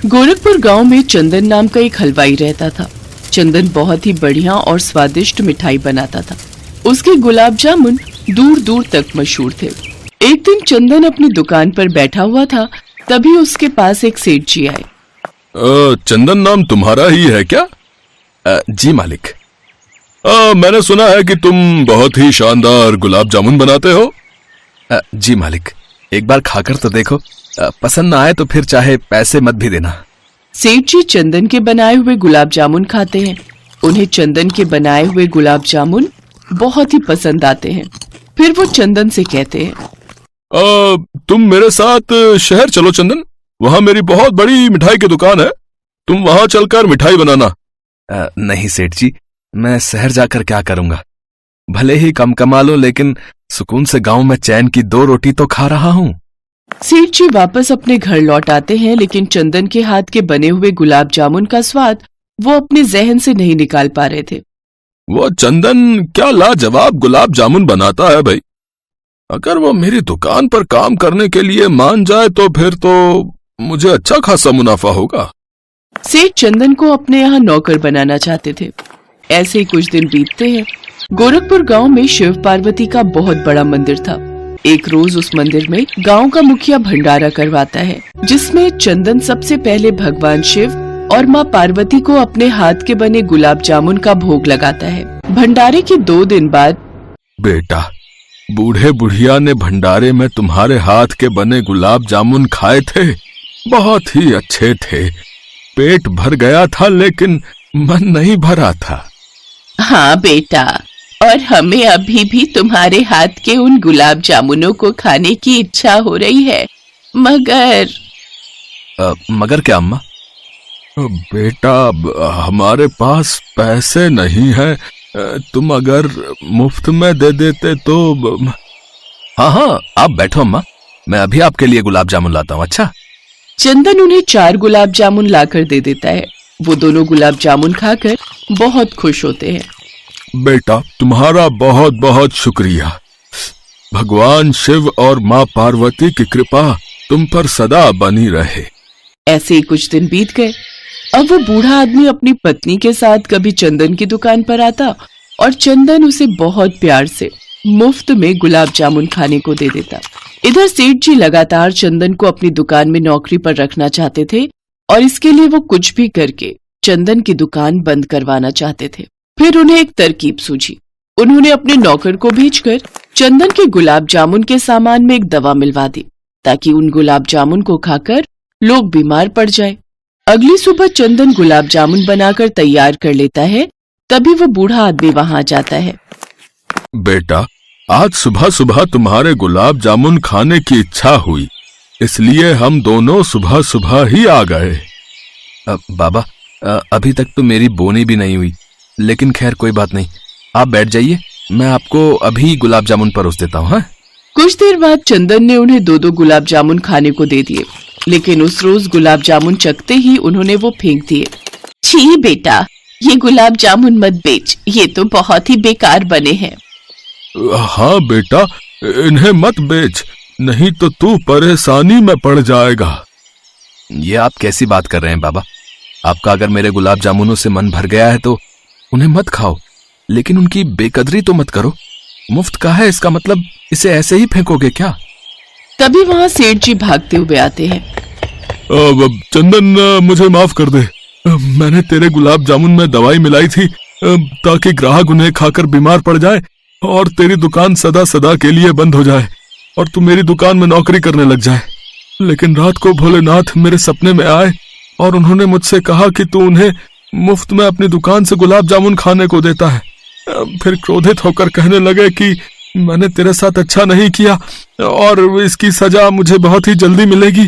गोरखपुर गांव में चंदन नाम का एक हलवाई रहता था। चंदन बहुत ही बढ़िया और स्वादिष्ट मिठाई बनाता था। उसके गुलाब जामुन दूर दूर तक मशहूर थे। एक दिन चंदन अपनी दुकान पर बैठा हुआ था, तभी उसके पास एक सेठ जी आए। चंदन नाम तुम्हारा ही है क्या? जी मालिक। मैंने सुना है कि तुम बहुत ही शानदार गुलाब जामुन बनाते हो। जी मालिक, एक बार खाकर तो देखो, पसंद ना आए तो फिर चाहे पैसे मत भी देना। सेठ जी चंदन के बनाए हुए गुलाब जामुन खाते हैं। उन्हें चंदन के बनाए हुए गुलाब जामुन बहुत ही पसंद आते हैं। फिर वो चंदन से कहते हैं, तुम मेरे साथ शहर चलो चंदन, वहाँ मेरी बहुत बड़ी मिठाई की दुकान है, तुम वहाँ चलकर मिठाई बनाना। नहीं सेठ जी, मैं शहर जाकर क्या करूंगा? भले ही कम कमा लो, लेकिन सुकून से गांव में चैन की 2 रोटी तो खा रहा हूँ। सेठ जी वापस अपने घर लौट आते हैं, लेकिन चंदन के हाथ के बने हुए गुलाब जामुन का स्वाद वो अपने जहन से नहीं निकाल पा रहे थे। वो चंदन क्या लाजवाब गुलाब जामुन बनाता है भाई। अगर वो मेरी दुकान पर काम करने के लिए मान जाए तो फिर तो मुझे अच्छा खासा मुनाफा होगा। सेठ चंदन को अपने यहाँ नौकर बनाना चाहते थे। ऐसे ही कुछ दिन बीतते हैं। गोरखपुर गांव में शिव पार्वती का बहुत बड़ा मंदिर था। एक रोज उस मंदिर में गांव का मुखिया भंडारा करवाता है, जिसमें चंदन सबसे पहले भगवान शिव और माँ पार्वती को अपने हाथ के बने गुलाब जामुन का भोग लगाता है। भंडारे के 2 दिन बाद, बेटा, बूढ़े बुढ़िया ने भंडारे में तुम्हारे हाथ के बने गुलाब जामुन खाए थे, बहुत ही अच्छे थे। पेट भर गया था लेकिन मन नहीं भरा था। हाँ बेटा, और हमें अभी भी तुम्हारे हाथ के उन गुलाब जामुनों को खाने की इच्छा हो रही है, मगर मगर क्या अम्मा? बेटा, हमारे पास पैसे नहीं है, तुम अगर मुफ्त में दे देते तो। हाँ, आप बैठो अम्मा, मैं अभी आपके लिए गुलाब जामुन लाता हूँ। अच्छा। चंदन उन्हें 4 गुलाब जामुन लाकर दे देता है। वो दोनों गुलाब जामुन खाकर बहुत खुश होते हैं। बेटा, तुम्हारा बहुत बहुत शुक्रिया। भगवान शिव और माँ पार्वती की कृपा तुम पर सदा बनी रहे। ऐसे ही कुछ दिन बीत गए। अब वो बूढ़ा आदमी अपनी पत्नी के साथ कभी चंदन की दुकान पर आता और चंदन उसे बहुत प्यार से मुफ्त में गुलाब जामुन खाने को दे देता। इधर सेठ जी लगातार चंदन को अपनी दुकान में नौकरी पर रखना चाहते थे और इसके लिए वो कुछ भी करके चंदन की दुकान बंद करवाना चाहते थे। फिर उन्हें एक तरकीब सूझी। उन्होंने अपने नौकर को भेजकर चंदन के गुलाब जामुन के सामान में एक दवा मिलवा दी, ताकि उन गुलाब जामुन को खाकर लोग बीमार पड़ जाए। अगली सुबह चंदन गुलाब जामुन बनाकर तैयार कर लेता है, तभी वो बूढ़ा आदमी वहां जाता है। बेटा, आज सुबह सुबह तुम्हारे गुलाब जामुन खाने की इच्छा हुई, इसलिए हम दोनों सुबह सुबह ही आ गए। बाबा, अभी तक तो मेरी बोनी भी नहीं हुई, लेकिन खैर कोई बात नहीं, आप बैठ जाइए, मैं आपको अभी गुलाब जामुन परोस देता हूँ। कुछ देर बाद चंदन ने उन्हें 2-2 गुलाब जामुन खाने को दे दिए, लेकिन उस रोज गुलाब जामुन चखते ही उन्होंने वो फेंक दिए। छी बेटा, ये गुलाब जामुन मत बेच, ये तो बहुत ही बेकार बने हैं। हाँ बेटा, इन्हें मत बेच, नहीं तो तू परेशानी में पड़ जाएगा। ये आप कैसी बात कर रहे हैं बाबा? आपका अगर मेरे गुलाब जामुनों से मन भर गया है तो उन्हें मत खाओ, लेकिन उनकी बेकदरी तो मत करो। मुफ्त का है, इसका मतलब इसे ऐसे ही फेंकोगे क्या? तभी वहाँ सेठ जी भागते हुए आते हैं। चंदन, मुझे माफ कर दे, मैंने तेरे गुलाब जामुन में दवाई मिलाई थी ताकि ग्राहक उन्हें खाकर बीमार पड़ जाए और तेरी दुकान सदा सदा के लिए बंद हो जाए और तू मेरी दुकान में नौकरी करने लग जाए। लेकिन रात को भोलेनाथ मेरे सपने में आए और उन्होंने मुझसे कहा कि तू उन्हें मुफ्त में अपनी दुकान से गुलाब जामुन खाने को देता है। फिर क्रोधित होकर कहने लगे कि मैंने तेरे साथ अच्छा नहीं किया और इसकी सजा मुझे बहुत ही जल्दी मिलेगी।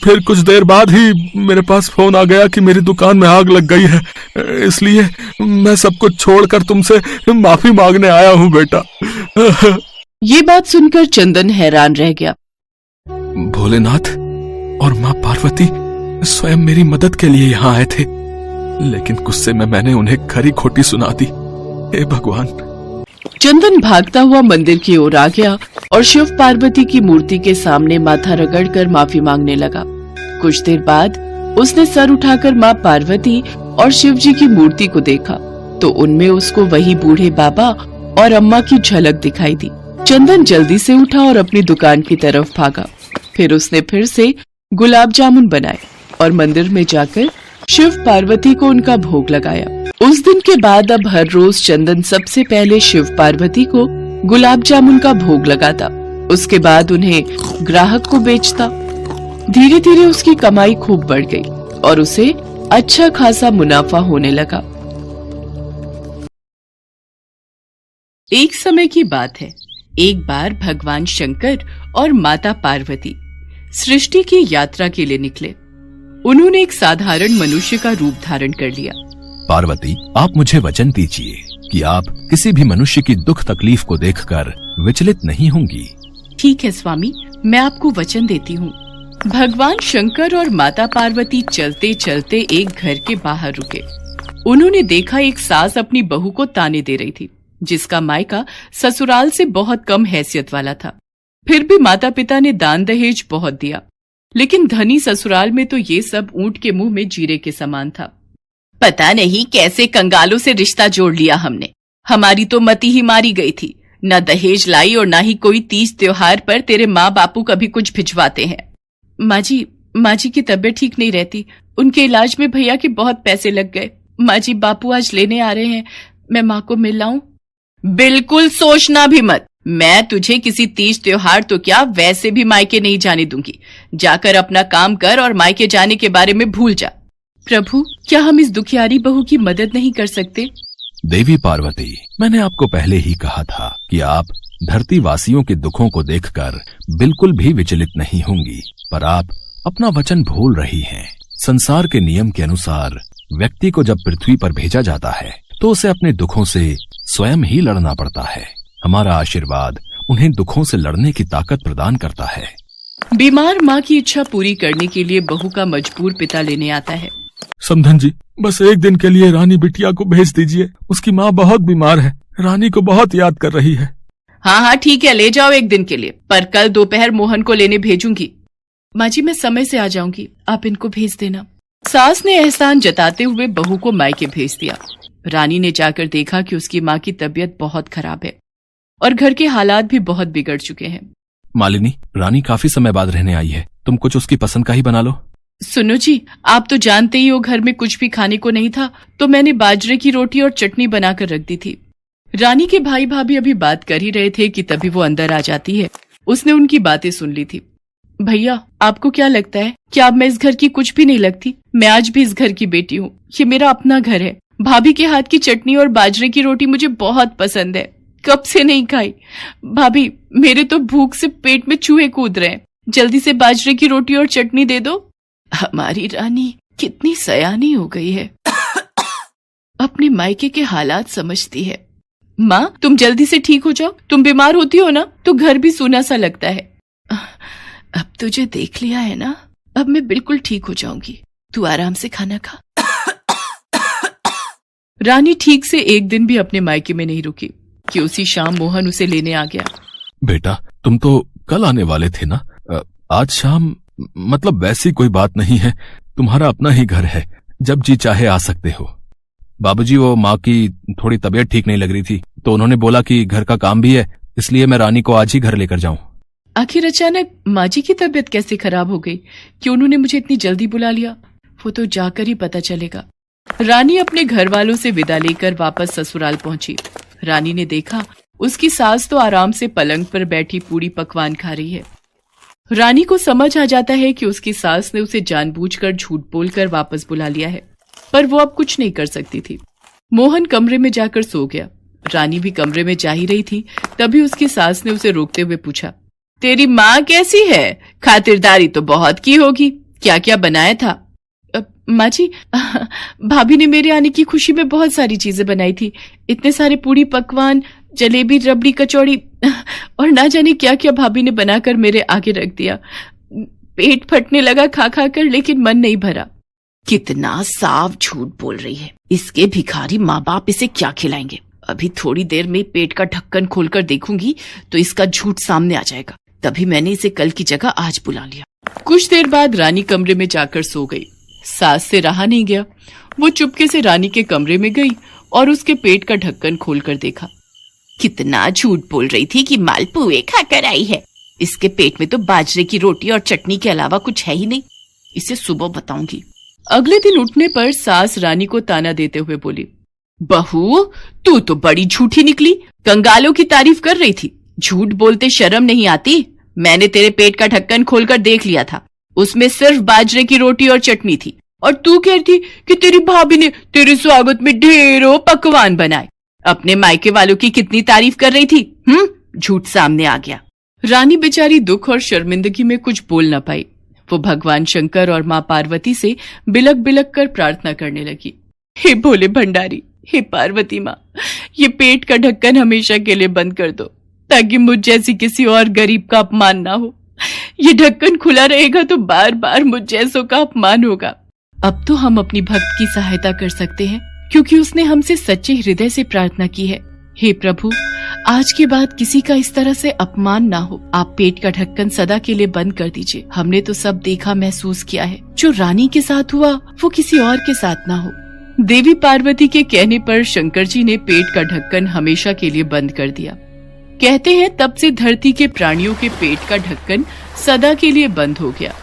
फिर कुछ देर बाद ही मेरे पास फोन आ गया कि मेरी दुकान में आग लग गई है, इसलिए मैं सब कुछ छोड़कर तुमसे माफी मांगने आया हूँ बेटा। ये बात सुनकर चंदन हैरान रह गया। भोलेनाथ और माँ पार्वती स्वयं मेरी मदद के लिए यहाँ आए थे, लेकिन गुस्से में मैंने उन्हें खरी खोटी सुना दी। हे भगवान। चंदन भागता हुआ मंदिर की ओर आ गया और शिव पार्वती की मूर्ति के सामने माथा रगड़कर माफी मांगने लगा। कुछ देर बाद उसने सर उठाकर माँ पार्वती और शिव जी की मूर्ति को देखा तो उनमें उसको वही बूढ़े बाबा और अम्मा की झलक दिखाई दी। चंदन जल्दी से उठा और अपनी दुकान की तरफ भागा। फिर उसने फिर से गुलाब जामुन बनाए और मंदिर में जाकर शिव पार्वती को उनका भोग लगाया। उस दिन के बाद अब हर रोज चंदन सबसे पहले शिव पार्वती को गुलाब जामुन का भोग लगाता, उसके बाद उन्हें ग्राहक को बेचता। धीरे धीरे उसकी कमाई खूब बढ़ गई और उसे अच्छा खासा मुनाफा होने लगा। एक समय की बात है, एक बार भगवान शंकर और माता पार्वती सृष्टि की यात्रा के लिए निकले। उन्होंने एक साधारण मनुष्य का रूप धारण कर लिया। पार्वती, आप मुझे वचन दीजिए कि आप किसी भी मनुष्य की दुख तकलीफ को देखकर विचलित नहीं होंगी। ठीक है स्वामी, मैं आपको वचन देती हूँ। भगवान शंकर और माता पार्वती चलते चलते एक घर के बाहर रुके। उन्होंने देखा एक सास अपनी बहू को ताने दे रही थी, जिसका मायका ससुराल से बहुत कम हैसियत वाला था। फिर भी माता पिता ने दान दहेज बहुत दिया, लेकिन धनी ससुराल में तो ये सब ऊंट के मुंह में जीरे के समान था। पता नहीं कैसे कंगालों से रिश्ता जोड़ लिया हमने। हमारी तो मती ही मारी गई थी। न दहेज लाई और न ही कोई तीज त्योहार पर तेरे माँ बापू कभी कुछ भिजवाते हैं। माँ जी की तबीयत ठीक नहीं रहती। उनके इलाज में भैया के बहुत पैसे लग गए। माँ जी, बापू आज लेने आ रहे हैं, मैं माँ को मिल लाऊं? बिल्कुल सोचना भी मत। मैं तुझे किसी तीज त्योहार तो क्या, वैसे भी मायके नहीं जाने दूंगी। जाकर अपना काम कर और मायके जाने के बारे में भूल जा। प्रभु, क्या हम इस दुखियारी बहू की मदद नहीं कर सकते? देवी पार्वती, मैंने आपको पहले ही कहा था कि आप धरती वासियों के दुखों को देखकर बिल्कुल भी विचलित नहीं होंगी, पर आप अपना वचन भूल रही हैं। संसार के नियम के अनुसार व्यक्ति को जब पृथ्वी पर भेजा जाता है तो उसे अपने दुखों से स्वयं ही लड़ना पड़ता है। हमारा आशीर्वाद उन्हें दुखों से लड़ने की ताकत प्रदान करता है। बीमार माँ की इच्छा पूरी करने के लिए बहू का मजबूर पिता लेने आता है। समधन जी, बस एक दिन के लिए रानी बिटिया को भेज दीजिए। उसकी माँ बहुत बीमार है, रानी को बहुत याद कर रही है। हाँ ठीक है, ले जाओ एक दिन के लिए, पर कल दोपहर मोहन को लेने भेजूंगी। माँ जी, मैं समय से आ जाऊंगी, आप इनको भेज देना। सास ने एहसान जताते हुए बहू को मायके भेज दिया। रानी ने जाकर देखा कि उसकी माँ की तबीयत बहुत खराब है और घर के हालात भी बहुत बिगड़ चुके हैं। मालिनी, रानी काफी समय बाद रहने आई है, तुम कुछ उसकी पसंद का ही बना लो। सुनो जी, आप तो जानते ही हो घर में कुछ भी खाने को नहीं था, तो मैंने बाजरे की रोटी और चटनी बनाकर रख दी थी। रानी के भाई भाभी अभी बात कर ही रहे थे कि तभी वो अंदर आ जाती है। उसने उनकी बातें सुन ली थी। भैया, आपको क्या लगता है कि अब मैं इस घर की कुछ भी नहीं लगती? मैं आज भी इस घर की बेटी हूँ, ये मेरा अपना घर है। भाभी के हाथ की चटनी और बाजरे की रोटी मुझे बहुत पसंद है, कब से नहीं खाई। भाभी, मेरे तो भूख से पेट में चूहे कूद रहे हैं, जल्दी से बाजरे की रोटी और चटनी दे दो। हमारी रानी कितनी सयानी हो गई है, अपने मायके के हालात समझती है। माँ, तुम जल्दी से ठीक हो जाओ। तुम बीमार होती हो ना तो घर भी सूना सा लगता है। अब तुझे देख लिया है ना, अब मैं बिल्कुल ठीक हो जाऊंगी। तू आराम से खाना खा। रानी ठीक से एक दिन भी अपने मायके में नहीं रुकी कि उसी शाम मोहन उसे लेने आ गया। बेटा, तुम तो कल आने वाले थे ना? आज शाम? मतलब वैसी कोई बात नहीं है, तुम्हारा अपना ही घर है, जब जी चाहे आ सकते हो। बाबूजी, वो माँ की थोड़ी तबीयत ठीक नहीं लग रही थी, तो उन्होंने बोला कि घर का काम भी है, इसलिए मैं रानी को आज ही घर लेकर जाऊं। आखिर अचानक माँ जी की तबीयत कैसे खराब हो गई कि उन्होंने मुझे इतनी जल्दी बुला लिया? वो तो जाकर ही पता चलेगा। रानी अपने घर वालों से विदा लेकर वापस ससुराल पहुंची। रानी ने देखा उसकी सास तो आराम से पलंग पर बैठी पूरी पकवान खा रही है। रानी को समझ आ जाता है कि उसकी सास ने उसे जानबूझकर झूठ बोलकर वापस बुला लिया है, पर वो अब कुछ नहीं कर सकती थी। मोहन कमरे में जाकर सो गया। रानी भी कमरे में जा ही रही थी, तभी उसकी सास ने उसे रोकते हुए पूछा, तेरी माँ कैसी है? खातिरदारी तो बहुत की होगी, क्या क्या बनाया था? माँ जी, भाभी ने मेरे आने की खुशी में बहुत सारी चीजें बनाई थी। इतने सारे पूरी पकवान, जलेबी, रबड़ी, कचौड़ी और ना जाने क्या क्या भाभी ने बनाकर मेरे आगे रख दिया। पेट फटने लगा खा खा कर, लेकिन मन नहीं भरा। कितना साफ झूठ बोल रही है, इसके भिखारी माँ बाप इसे क्या खिलाएंगे? अभी थोड़ी देर में पेट का ढक्कन खोलकर देखूंगी तो इसका झूठ सामने आ जाएगा। तभी मैंने इसे कल की जगह आज बुला लिया। कुछ देर बाद रानी कमरे में जाकर सो गई। सास से रहा नहीं गया। वो चुपके से रानी के कमरे में गई और उसके पेट का ढक्कन खोलकर देखा। कितना झूठ बोल रही थी कि मालपुए खाकर आई है। इसके पेट में तो बाजरे की रोटी और चटनी के अलावा कुछ है ही नहीं। इसे सुबह बताऊंगी। अगले दिन उठने पर सास रानी को ताना देते हुए बोली, बहू तू तो बड़ी झूठी निकली। कंगालों की तारीफ कर रही थी, झूठ बोलते शर्म नहीं आती। मैंने तेरे पेट का ढक्कन खोलकर देख लिया था, उसमें सिर्फ बाजरे की रोटी और चटनी थी। और तू कहती कि तेरी भाभी ने तेरे स्वागत में ढेरों पकवान बनाए। अपने मायके वालों की कितनी तारीफ कर रही थी। झूठ सामने आ गया। रानी बेचारी दुख और शर्मिंदगी में कुछ बोल न पाई। वो भगवान शंकर और माँ पार्वती से बिलक बिलक कर प्रार्थना करने लगी। हे भोले भंडारी, हे पार्वती माँ, ये पेट का ढक्कन हमेशा के लिए बंद कर दो, ताकि मुझ जैसी किसी और गरीब का अपमान ना हो। ये ढक्कन खुला रहेगा तो बार बार मुझ जैसों का अपमान होगा। अब तो हम अपनी भक्त की सहायता कर सकते हैं, क्योंकि उसने हमसे सच्चे हृदय से प्रार्थना की है। हे प्रभु, आज के बाद किसी का इस तरह से अपमान ना हो। आप पेट का ढक्कन सदा के लिए बंद कर दीजिए। हमने तो सब देखा महसूस किया है। जो रानी के साथ हुआ वो किसी और के साथ ना हो। देवी पार्वती के कहने पर शंकर जी ने पेट का ढक्कन हमेशा के लिए बंद कर दिया। कहते हैं तब से धरती के प्राणियों के पेट का ढक्कन सदा के लिए बंद हो गया।